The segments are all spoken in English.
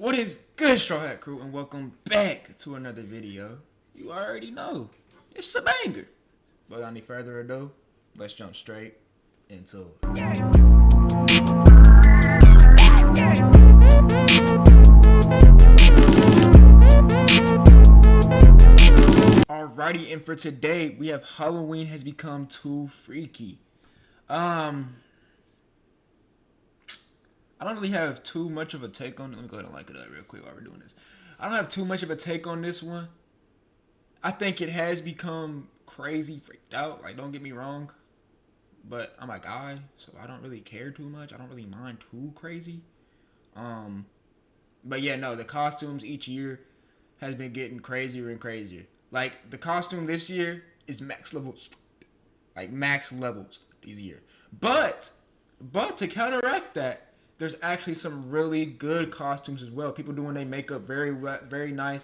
What is good, Straw Hat Crew, and welcome back to another video. You already know, it's a banger. But without any further ado, let's jump straight into it. Alrighty, and for today, we have Halloween has become too freaky. I don't really have too much of a take on it. Let me go ahead and like it up real quick while we're doing this. I don't have too much of a take on this one. I think it has become crazy freaked out. Like, don't get me wrong. But I'm a guy, so I don't really care too much. I don't really mind too crazy. But yeah, no, the costumes each year has been getting crazier and crazier. Like, the costume this year is max levels. Like, max levels this year. But to counteract that, there's actually some really good costumes as well. People doing their makeup very nice,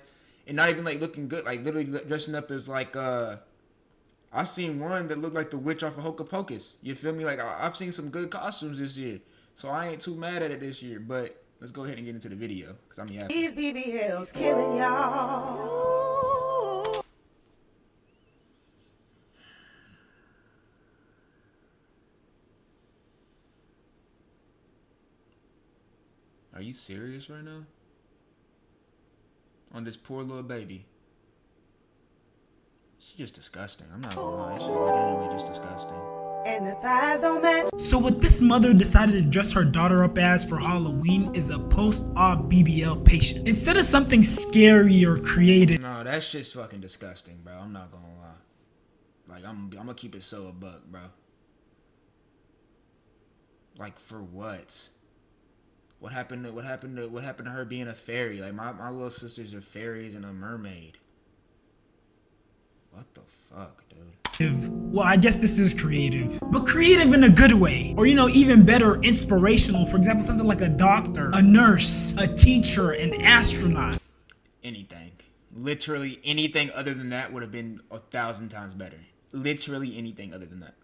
and not even like looking good, like literally dressing up as like I seen one that looked like the witch off of Hocus Pocus. You feel me? Like I've seen some good costumes this year, so I ain't too mad at it this year. But let's go ahead and get into the video because I'm yapping. These BBLs killing y'all. Are you serious right now? On this poor little baby. She's just disgusting. I'm not gonna lie. She's legitimately just disgusting. And the thighs don't match. So what this mother decided to dress her daughter up as for Halloween is a post-op BBL patient. Instead of something scary or creative. No, that's just fucking disgusting, bro. I'm not gonna lie. Like, I'm gonna keep it so a buck, bro. Like, for what? What happened to her being a fairy? Like, my little sisters are fairies and a mermaid. What the fuck, dude? Well, I guess this is creative, but creative in a good way, or even better, inspirational. For example, something like a doctor, a nurse, a teacher, an astronaut. Anything, literally anything other than that would have been 1,000 times better. Literally anything other than that.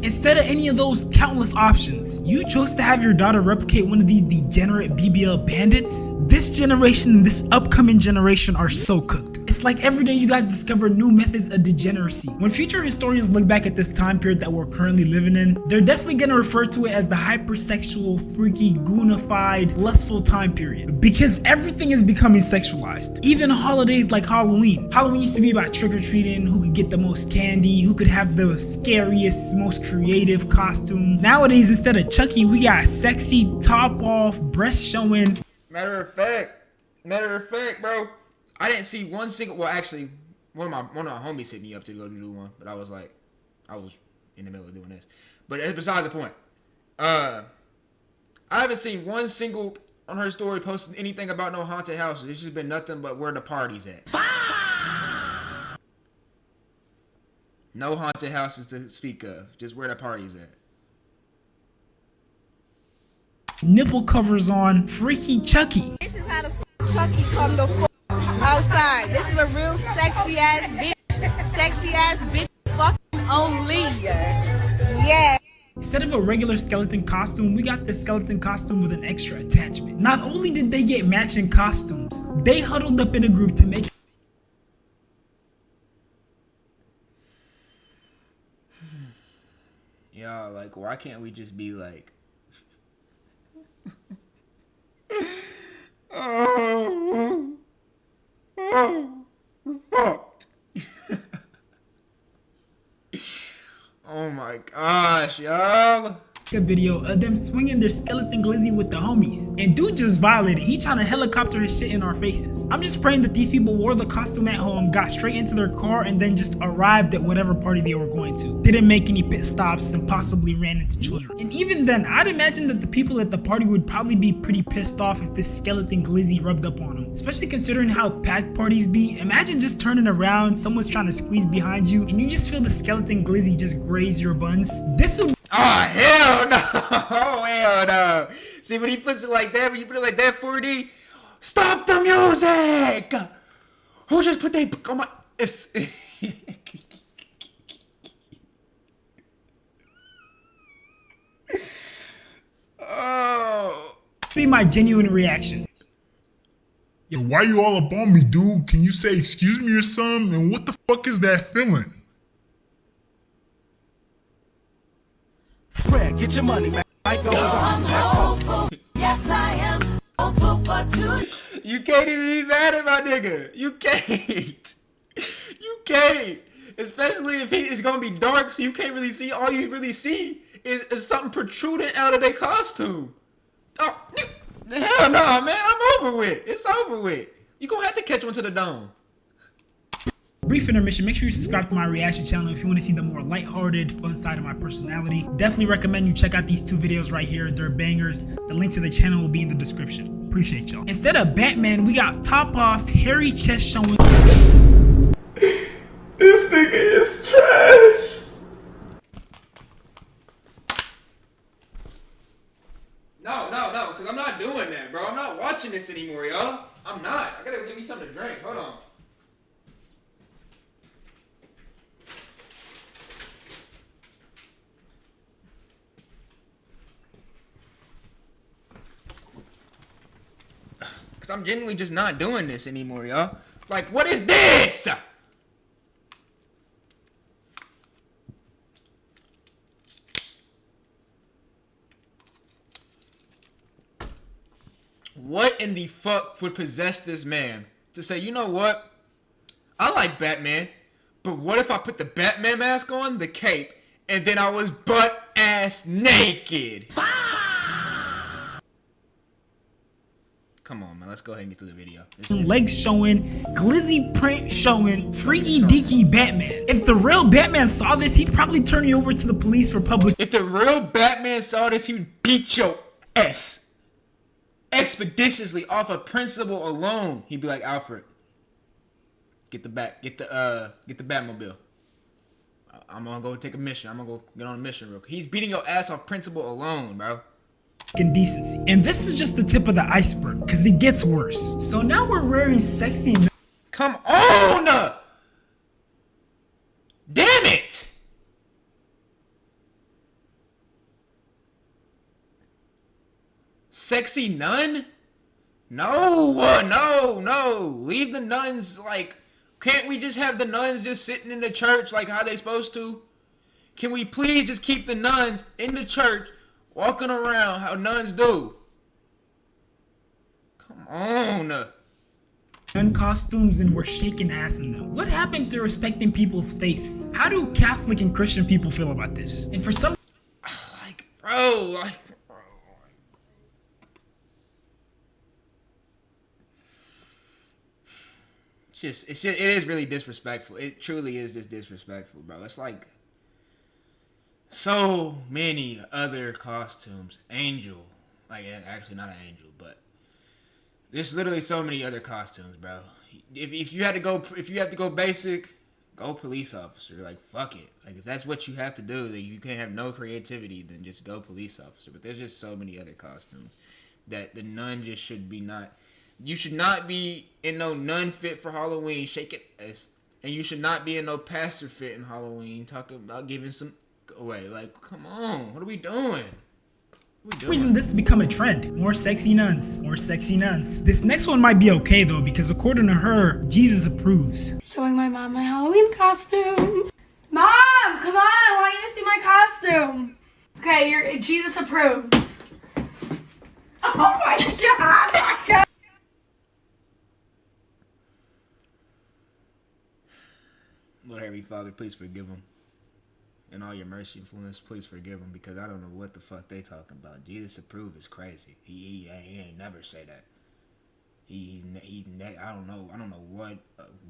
Instead of any of those countless options, you chose to have your daughter replicate one of these degenerate BBL bandits. This generation and this upcoming generation are so cooked. It's like every day you guys discover new methods of degeneracy. When future historians look back at this time period that we're currently living in, they're definitely gonna refer to it as the hypersexual, freaky, goonified, lustful time period. Because everything is becoming sexualized. Even holidays like Halloween. Halloween used to be about trick-or-treating, who could get the most candy, who could have the scariest, most creative costume. Nowadays, instead of Chucky, we got sexy, top off, breast showing. Matter of fact, bro, I didn't see one single. Well, actually, one of my homies hit me up to go do one, but I was in the middle of doing this. But besides the point, I haven't seen one single on her story posting anything about no haunted houses. It's just been nothing but where the party's at. No haunted houses to speak of, just where the party's at. Nipple covers on, freaky Chucky. This is how the Chucky come the outside. This is a real sexy ass bitch fucking only. Yeah. Instead of a regular skeleton costume, we got this skeleton costume with an extra attachment. Not only did they get matching costumes, they huddled up in a group to make Y'all, like, why can't we just be like, oh, fuck. Oh my gosh, y'all. a video of them swinging their skeleton glizzy with the homies. And dude just violated. He trying to helicopter his shit in our faces. I'm just praying that these people wore the costume at home, got straight into their car, and then just arrived at whatever party they were going to. Didn't make any pit stops and possibly ran into children. And even then, I'd imagine that the people at the party would probably be pretty pissed off if this skeleton glizzy rubbed up on them. Especially considering how packed parties be. Imagine just turning around, someone's trying to squeeze behind you, and you just feel the skeleton glizzy just graze your buns. This would Oh, hell no. Oh, hell no. See, when he puts it like that, when you put it like that, 4D, stop the music. Who just put that on my... It's... Oh. be my genuine reaction. Yo, why you all up on me, dude? Can you say excuse me or something? And what the fuck is that feeling? Fred, get your money, man. Light goes on. Yes, I am. Hopeful for two. You can't even be mad at my nigga. You can't. You can't. Especially if it's gonna be dark, so you can't really see. All you really see is something protruding out of their costume. Oh, hell no, man. I'm over with. It's over with. You gonna have to catch one to the dome. Brief intermission, make sure you subscribe to my reaction channel if you want to see the more lighthearted, fun side of my personality. Definitely recommend you check out these two videos right here. They're bangers. The link to the channel will be in the description. Appreciate y'all. Instead of Batman, we got top off, hairy chest showing. This nigga is trash. No, because I'm not doing that, bro. I'm not watching this anymore, y'all. I'm not. I gotta give me something to drink. Hold on. Because I'm genuinely just not doing this anymore, y'all. Like, what is this? What in the fuck would possess this man to say, you know what? I like Batman, but what if I put the Batman mask on, the cape, and then I was butt-ass naked? Come on, man. Let's go ahead and get through the video. Legs showing, glizzy print showing, freaky deaky Batman. If the real Batman saw this, he'd probably turn you over to the police for public. If the real Batman saw this, he would beat your ass expeditiously off of principle alone. He'd be like, Alfred, get the Batmobile. I'm gonna go take a mission. I'm gonna go get on a mission real quick. He's beating your ass off principle alone, bro. Decency. And this is just the tip of the iceberg, because it gets worse. So now we're wearing sexy. Come on! Damn it! Sexy nun? No. Leave the nuns, like, can't we just have the nuns just sitting in the church like how they supposed to? Can we please just keep the nuns in the church walking around how nuns do? Come on. Nun costumes and we're shaking ass in them. What happened to respecting people's faiths? How do Catholic and Christian people feel about this? And for some, bro. It is really disrespectful. It truly is just disrespectful, bro. It's like so many other costumes. Angel, like, actually not an angel, but there's literally so many other costumes, bro. If you have to go basic, go police officer. Like, fuck it. Like, if that's what you have to do, then you can't have no creativity, then just go police officer. But there's just so many other costumes that the nun just should be not. You should not be in no nun fit for Halloween, shaking ass, and you should not be in no pastor fit in Halloween, talking about giving some away. Like, come on, what are we doing? reason this has become a trend. More sexy nuns. More sexy nuns. This next one might be okay though, because according to her, Jesus approves. Showing my mom my Halloween costume. Mom, come on, I want you to see my costume. Okay, Jesus approves. Oh my god! Lord Heavenly Father, please forgive them. In all your mercifulness, please forgive them, because I don't know what the fuck they talking about. Jesus approve is crazy. He ain't never say that. I don't know what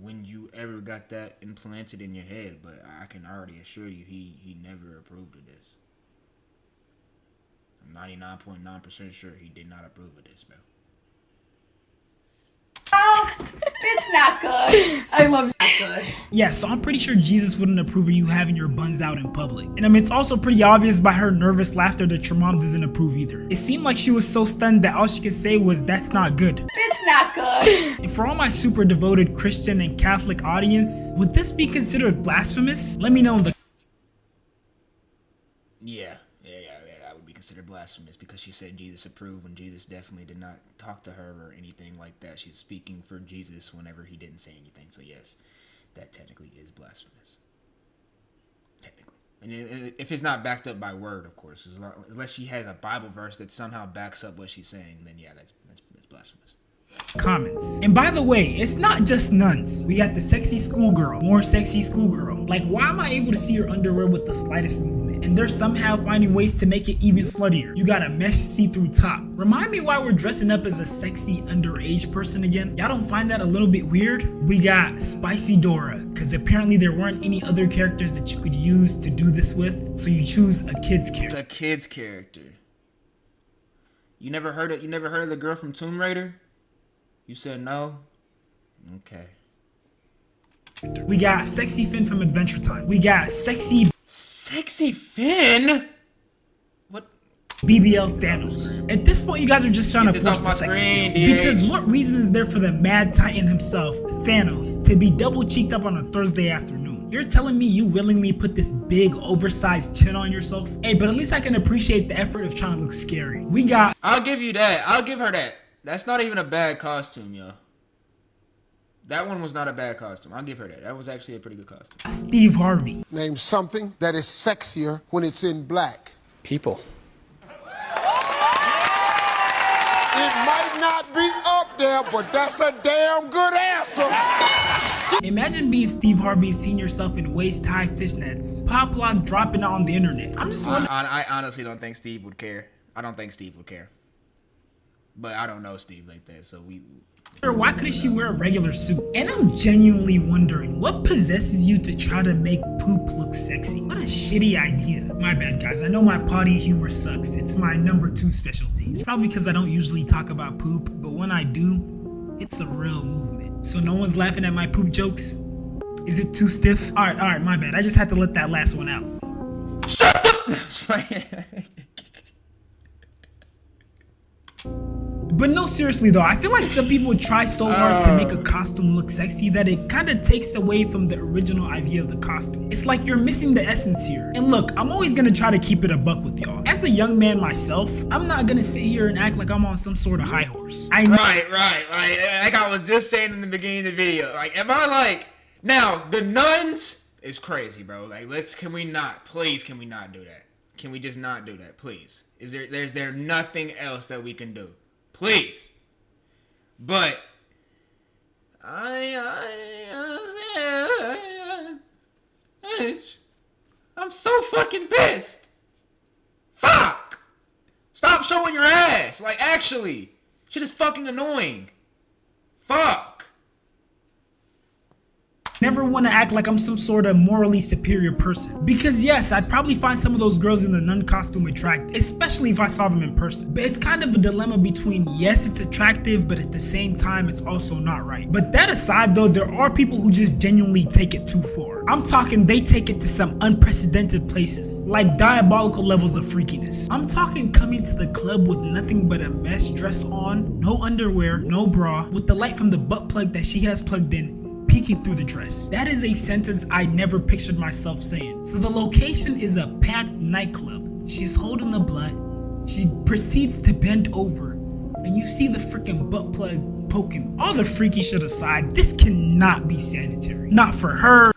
when you ever got that implanted in your head, but I can already assure you he never approved of this. I'm 99.9% sure he did not approve of this, bro. It's not good. I love not good. Yeah, so I'm pretty sure Jesus wouldn't approve of you having your buns out in public. And I mean, it's also pretty obvious by her nervous laughter that your mom doesn't approve either. It seemed like she was so stunned that all she could say was, "That's not good." It's not good. And for all my super devoted Christian and Catholic audience, would this be considered blasphemous? Let me know in the Yeah, that would be considered blasphemy. blasphemous because she said Jesus approved when Jesus definitely did not talk to her or anything like that. She's speaking for Jesus whenever he didn't say anything. So yes, that technically is blasphemous. Technically. And if it's not backed up by word, of course, unless she has a Bible verse that somehow backs up what she's saying, then yeah, that's blasphemous. Comments. And by the way, it's not just nuns. We got the sexy schoolgirl, more sexy schoolgirl. Like, why am I able to see her underwear with the slightest movement? And they're somehow finding ways to make it even sluttier. You got a mesh see-through top. Remind me why we're dressing up as a sexy underage person again. Y'all don't find that a little bit weird? We got Spicy Dora, because apparently there weren't any other characters that you could use to do this with, so you choose a kid's character. A kid's character. You never heard of the girl from Tomb Raider? You said no? Okay. We got Sexy Finn from Adventure Time. We got Sexy Finn? What? BBL Thanos. At this point, you guys are just trying to force the sexy. Because what reason is there for the Mad Titan himself, Thanos, to be double cheeked up on a Thursday afternoon? You're telling me you willingly put this big, oversized chin on yourself? Hey, but at least I can appreciate the effort of trying to look scary. We got... I'll give you that. I'll give her that. That's not even a bad costume, yo. That one was not a bad costume. I'll give her that. That was actually a pretty good costume. Steve Harvey. Name something that is sexier when it's in black. People. It might not be up there, but that's a damn good answer. Imagine being Steve Harvey and seeing yourself in waist-high fishnets, pop lock dropping out on the internet. I'm just wondering. I honestly don't think Steve would care. I don't think Steve would care. But I don't know Steve like that, so why couldn't she wear a regular suit? And I'm genuinely wondering, what possesses you to try to make poop look sexy? What a shitty idea. My bad, guys. I know my potty humor sucks. It's my #2 specialty. It's probably because I don't usually talk about poop, but when I do, it's a real movement. So no one's laughing at my poop jokes? Is it too stiff? Alright, my bad. I just had to let that last one out. Shut up! But no, seriously though, I feel like some people try so hard to make a costume look sexy that it kind of takes away from the original idea of the costume. It's like you're missing the essence here. And look, I'm always gonna try to keep it a buck with y'all. As a young man myself, I'm not gonna sit here and act like I'm on some sort of high horse. Right. Like I was just saying in the beginning of the video. Like, am I like... Now, the nuns is crazy, bro. Like, can we not do that? Can we just not do that, please? Is there nothing else that we can do? Please. But I'm so fucking pissed. Fuck. Stop showing your ass. Like, actually. Shit is fucking annoying. Fuck. Never want to act like I'm some sort of morally superior person. Because yes, I'd probably find some of those girls in the nun costume attractive, especially if I saw them in person. But it's kind of a dilemma between yes, it's attractive, but at the same time, it's also not right. But that aside though, there are people who just genuinely take it too far. I'm talking they take it to some unprecedented places, like diabolical levels of freakiness. I'm talking coming to the club with nothing but a mesh dress on, no underwear, no bra, with the light from the butt plug that she has plugged in peeking through the dress. That is a sentence I never pictured myself saying. So the location is a packed nightclub. She's holding the blunt. She proceeds to bend over, and you see the freaking butt plug poking. All the freaky shit aside, this cannot be sanitary. Not for her.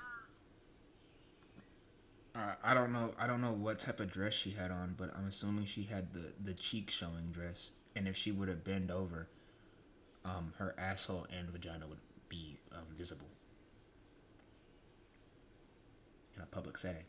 I don't know what type of dress she had on, but I'm assuming she had the cheek showing dress. And if she would have bent over, her asshole and vagina would be visible in a public setting.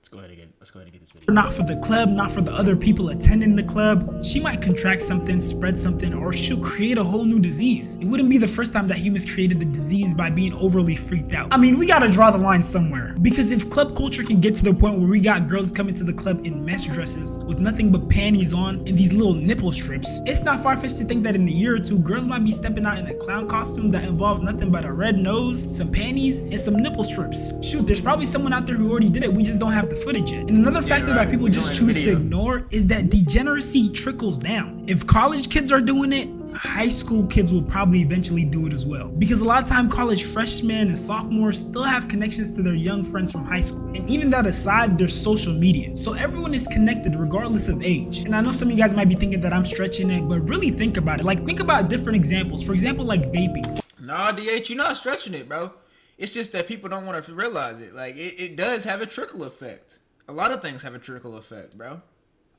Let's go ahead and get this video. Not for the club, not for the other people attending the club. She might contract something, spread something, or she'll create a whole new disease. It wouldn't be the first time that humans created a disease by being overly freaked out. I mean, we gotta draw the line somewhere. Because if club culture can get to the point where we got girls coming to the club in mesh dresses with nothing but panties on and these little nipple strips, it's not far-fetched to think that in a year or two, girls might be stepping out in a clown costume that involves nothing but a red nose, some panties, and some nipple strips. Shoot, there's probably someone out there who already did it, we just don't have the footage yet. And another factor that people just choose to ignore is that degeneracy trickles down. If college kids are doing it, high school kids will probably eventually do it as well. Because a lot of time college freshmen and sophomores still have connections to their young friends from high school. And even that aside, there's social media. So everyone is connected regardless of age. And I know some of you guys might be thinking that I'm stretching it, but really think about it. Like, think about different examples. For example, like vaping. Nah, DH, you're not stretching it, bro. It's just that people don't want to realize it. Like, it does have a trickle effect. A lot of things have a trickle effect, bro.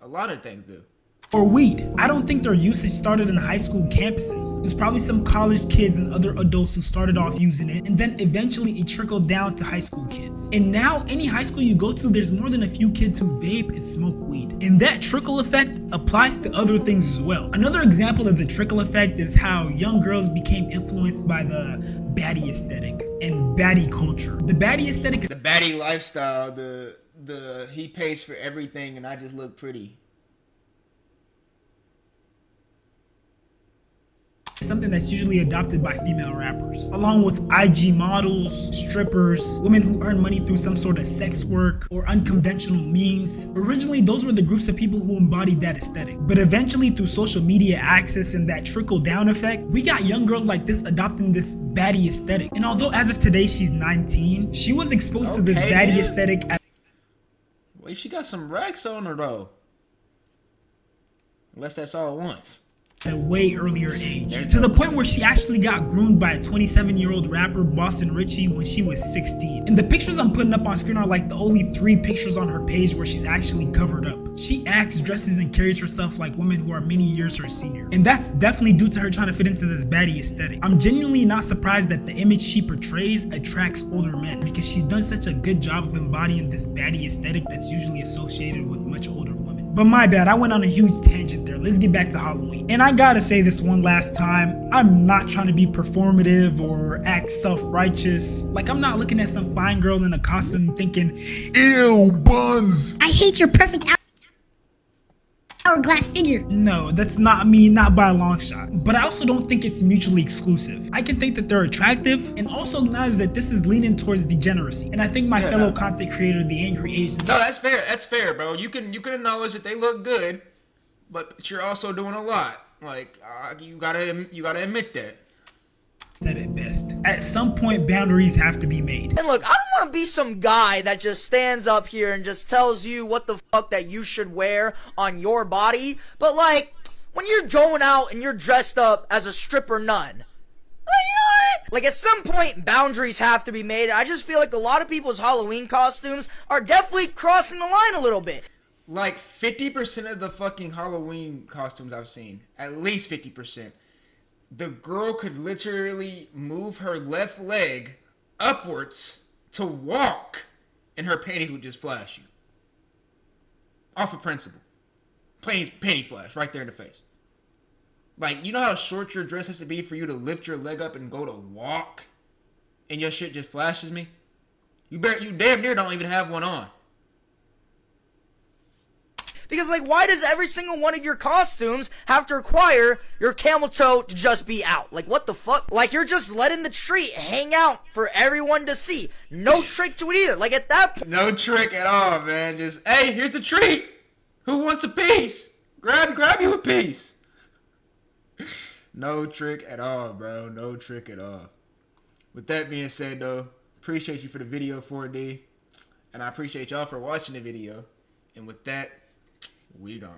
A lot of things do. Or weed. I don't think their usage started in high school campuses. There's probably some college kids and other adults who started off using it, and then eventually it trickled down to high school kids. And now any high school you go to, there's more than a few kids who vape and smoke weed. And that trickle effect applies to other things as well. Another example of the trickle effect is how young girls became influenced by the baddie aesthetic and baddie culture. The baddie aesthetic is The baddie lifestyle, the he pays for everything and I just look pretty. something that's usually adopted by female rappers, along with IG models, strippers, women who earn money through some sort of sex work or unconventional means. Originally, those were the groups of people who embodied that aesthetic, but eventually through social media access and that trickle-down effect, we got young girls like this adopting this baddie aesthetic. And although as of today she's 19, she was exposed to this baddie aesthetic at Wait, she got some racks on her though. Unless that's all at once. a way earlier age, to the point where she actually got groomed by a 27-year-old rapper, Boston Richie, when she was 16. And the pictures I'm putting up on screen are like the only 3 pictures on her page where she's actually covered up. She acts, dresses, and carries herself like women who are many years her senior. And that's definitely due to her trying to fit into this baddie aesthetic. I'm genuinely not surprised that the image she portrays attracts older men, because she's done such a good job of embodying this baddie aesthetic that's usually associated with much older women. But my bad, I went on a huge tangent there. Let's get back to Halloween. And I gotta say this one last time, I'm not trying to be performative or act self-righteous. Like, I'm not looking at some fine girl in a costume thinking, Ew, buns. I hate your perfect hourglass figure. no, that's not me, not by a long shot. But I also don't think it's mutually exclusive. I can think that they're attractive and also acknowledge that this is leaning towards degeneracy. And I think my fellow content creator, The Angry Asian, No, that's fair. That's fair, bro. You can acknowledge that they look good, but you're also doing a lot. Like you gotta admit that. said it best. At some point, boundaries have to be made. And look, I don't want to be some guy that just stands up here and just tells you what the fuck that you should wear on your body. But like, when you're going out and you're dressed up as a stripper nun, you know what? Like, at some point, boundaries have to be made. I just feel like a lot of people's Halloween costumes are definitely crossing the line a little bit. Like 50% of the fucking Halloween costumes I've seen, at least 50%. The girl could literally move her left leg upwards to walk, and her panties would just flash you. Off of principle. Plain panty flash right there in the face. Like, you know how short your dress has to be for you to lift your leg up and go to walk, and your shit just flashes me? You damn near don't even have one on. Because, like, why does every single one of your costumes have to require your camel toe to just be out? Like, what the fuck? Like, you're just letting the treat hang out for everyone to see. No trick to it either. Like, at that point... No trick at all, man. Just, hey, here's the treat. Who wants a piece? Grab you a piece. No trick at all, bro. No trick at all. With that being said, though, appreciate you for the video, 4D. And I appreciate y'all for watching the video. And with that, we gone.